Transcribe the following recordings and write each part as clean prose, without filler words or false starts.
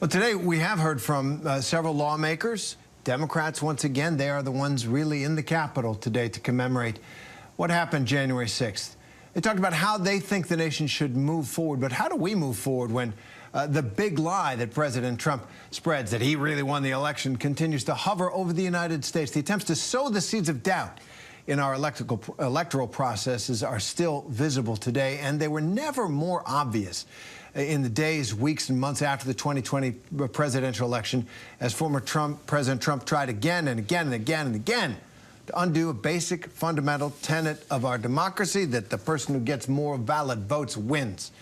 Well, today we have heard from several lawmakers. Democrats, once again, they are the ones really in the Capitol today to commemorate what happened January 6th. They talked about how they think the nation should move forward, but how do we move forward when the big lie that President Trump spreads, that he really won the election, continues to hover over the United States? The attempts to sow the seeds of doubt in our electoral processes are still visible today, and they were never more obvious in the days, weeks, and months after the 2020 presidential election, as former President Trump tried again and again and again and again to undo a basic fundamental tenet of our democracy, that the person who gets more valid votes wins.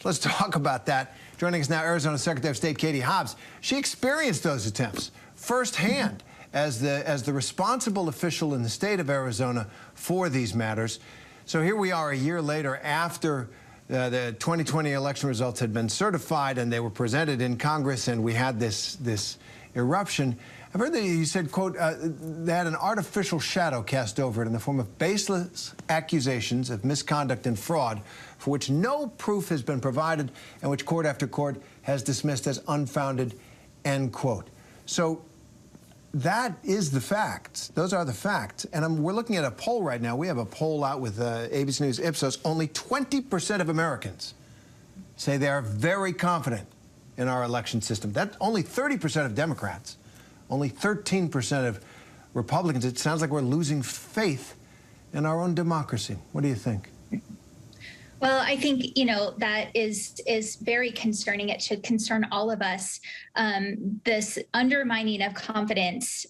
Let's talk about that. Joining us now, Arizona Secretary of State Katie Hobbs. She experienced those attempts firsthand as the responsible official in the state of Arizona for these matters. So here we are a year later, after the 2020 election results had been certified and they were presented in Congress, and we had this eruption. I've heard that you said, quote, they had an artificial shadow cast over it in the form of baseless accusations of misconduct and fraud for which no proof has been provided and which court after court has dismissed as unfounded, end quote. So that is the facts. Those are the facts. And we're looking at a poll right now. We have a poll out with ABC News Ipsos. Only 20% of Americans say they are very confident in our election system. That's only 30% of Democrats, only 13% of Republicans. It sounds like we're losing faith in our own democracy. What do you think? Well, I think, that is very concerning. It should concern all of us. This undermining of confidence,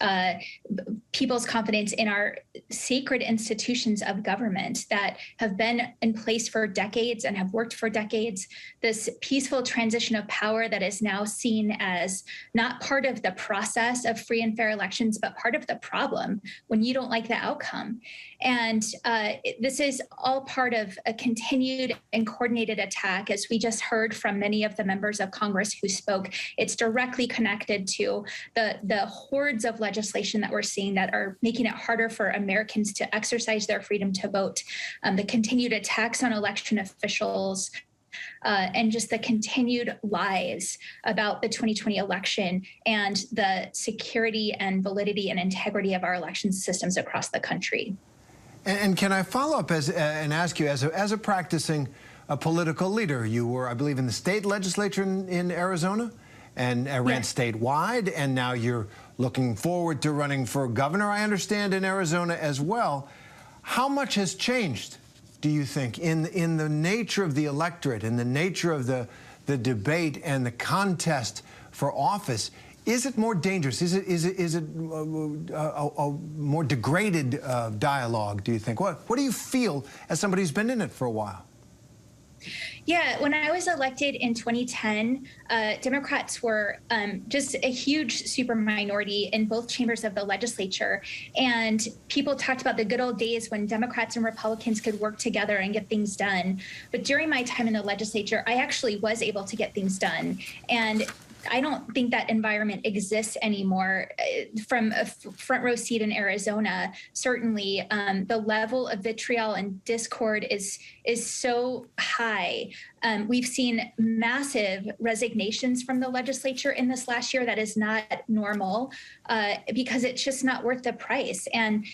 people's confidence in our sacred institutions of government that have been in place for decades and have worked for decades. This peaceful transition of power that is now seen as not part of the process of free and fair elections, but part of the problem when you don't like the outcome. And this is all part of a continued and coordinated attack. As we just heard from many of the members of Congress who spoke, it's directly connected to the hordes of legislation that we're seeing that are making it harder for Americans to exercise their freedom to vote, the continued attacks on election officials, and just the continued lies about the 2020 election and the security and validity and integrity of our election systems across the country. And can I follow up and ask you, as a practicing political leader, you were, I believe, in the state legislature in Arizona and ran statewide, and now you're looking forward to running for governor, I understand, in Arizona as well. How much has changed, do you think, in the nature of the electorate, in the nature of the debate and the contest for office? Is it more dangerous? Is it a more degraded dialogue, do you think? What do you feel as somebody who's been in it for a while? Yeah, when I was elected in 2010, Democrats were just a huge super minority in both chambers of the legislature. And people talked about the good old days when Democrats and Republicans could work together and get things done. But during my time in the legislature, I actually was able to get things done. And I don't think that environment exists anymore. From a front row seat in Arizona, certainly the level of vitriol and discord is so high. We've seen massive resignations from the legislature in this last year. That is not normal because it's just not worth the price. And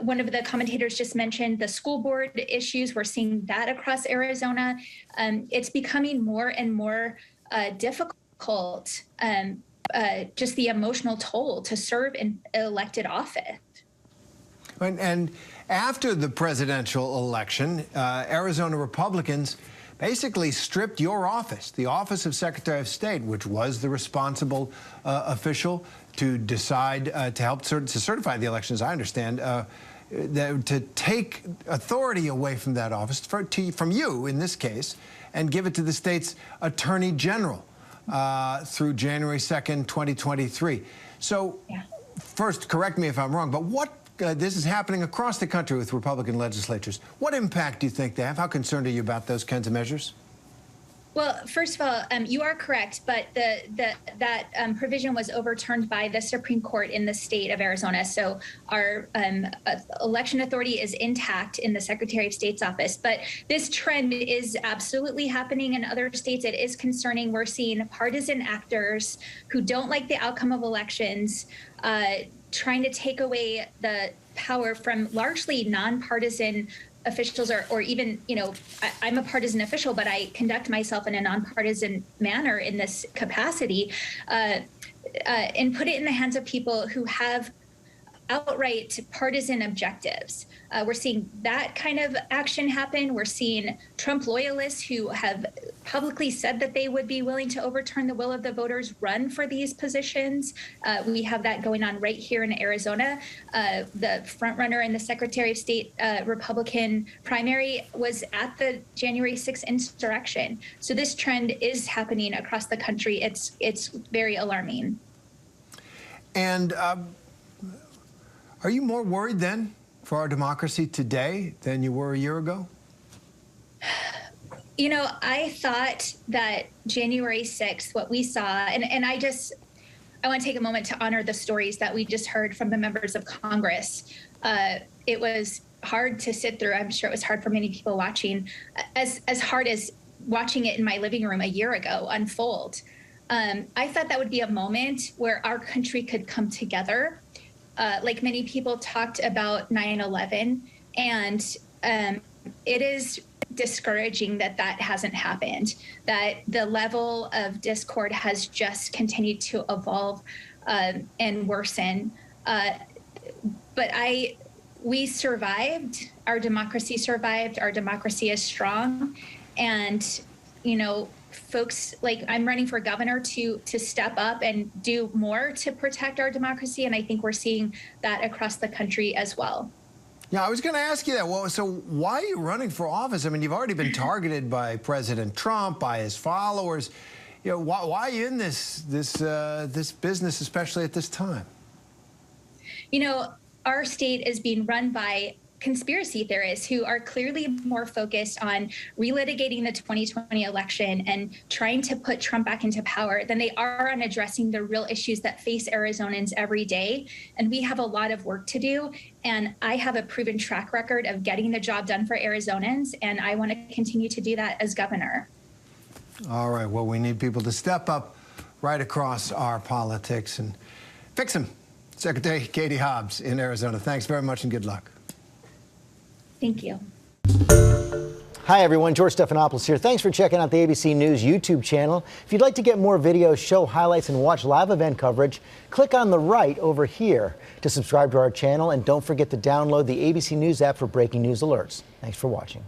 one of the commentators just mentioned the school board issues. We're seeing that across Arizona. It's becoming more and more difficult, just the emotional toll to serve in elected office. And after the presidential election, Arizona Republicans basically stripped your office, the office of Secretary of State, which was the responsible official to decide to help to certify the election, as I understand, to take authority away from that office, from you in this case, and give it to the state's attorney general through January 2nd, 2023. So first, correct me if I'm wrong, but this is happening across the country with Republican legislatures. What impact do you think they have? How concerned are you about those kinds of measures? Well, first of all, you are correct, but that provision was overturned by the Supreme Court in the state of Arizona. So our election authority is intact in the Secretary of State's office. But this trend is absolutely happening in other states. It is concerning. We're seeing partisan actors who don't like the outcome of elections trying to take away the power from largely nonpartisan officials, or even, I'm a partisan official, but I conduct myself in a nonpartisan manner in this capacity, and put it in the hands of people who have outright partisan objectives. We're seeing that kind of action happen. We're seeing Trump loyalists who have publicly said that they would be willing to overturn the will of the voters run for these positions. We have that going on right here in Arizona. The frontrunner in the Secretary of State Republican primary was at the January 6th insurrection. So this trend is happening across the country. It's very alarming. And are you more worried then for our democracy today than you were a year ago? I thought that January 6th, what we saw, and I want to take a moment to honor the stories that we just heard from the members of Congress. It was hard to sit through. I'm sure it was hard for many people watching, as hard as watching it in my living room a year ago unfold. I thought that would be a moment where our country could come together. Like many people talked about 9/11, and it is discouraging that hasn't happened, that the level of discord has just continued to evolve and worsen. But we survived, our democracy survived, our democracy is strong. And, folks, like, I'm running for governor to step up and do more to protect our democracy. And I think we're seeing that across the country as well. Yeah, I was going to ask you that. Well, so why are you running for office? I mean, you've already been targeted by President Trump, by his followers. Why are you in this business, especially at this time? Our state is being run by conspiracy theorists who are clearly more focused on relitigating the 2020 election and trying to put Trump back into power than they are on addressing the real issues that face Arizonans every day. And we have a lot of work to do. And I have a proven track record of getting the job done for Arizonans, and I want to continue to do that as governor. All right. Well, we need people to step up right across our politics and fix them. Secretary Katie Hobbs in Arizona. Thanks very much and good luck. Thank you. Hi, everyone. George Stephanopoulos here. Thanks for checking out the ABC News YouTube channel. If you'd like to get more videos, show highlights, and watch live event coverage, click on the right over here to subscribe to our channel. And don't forget to download the ABC News app for breaking news alerts. Thanks for watching.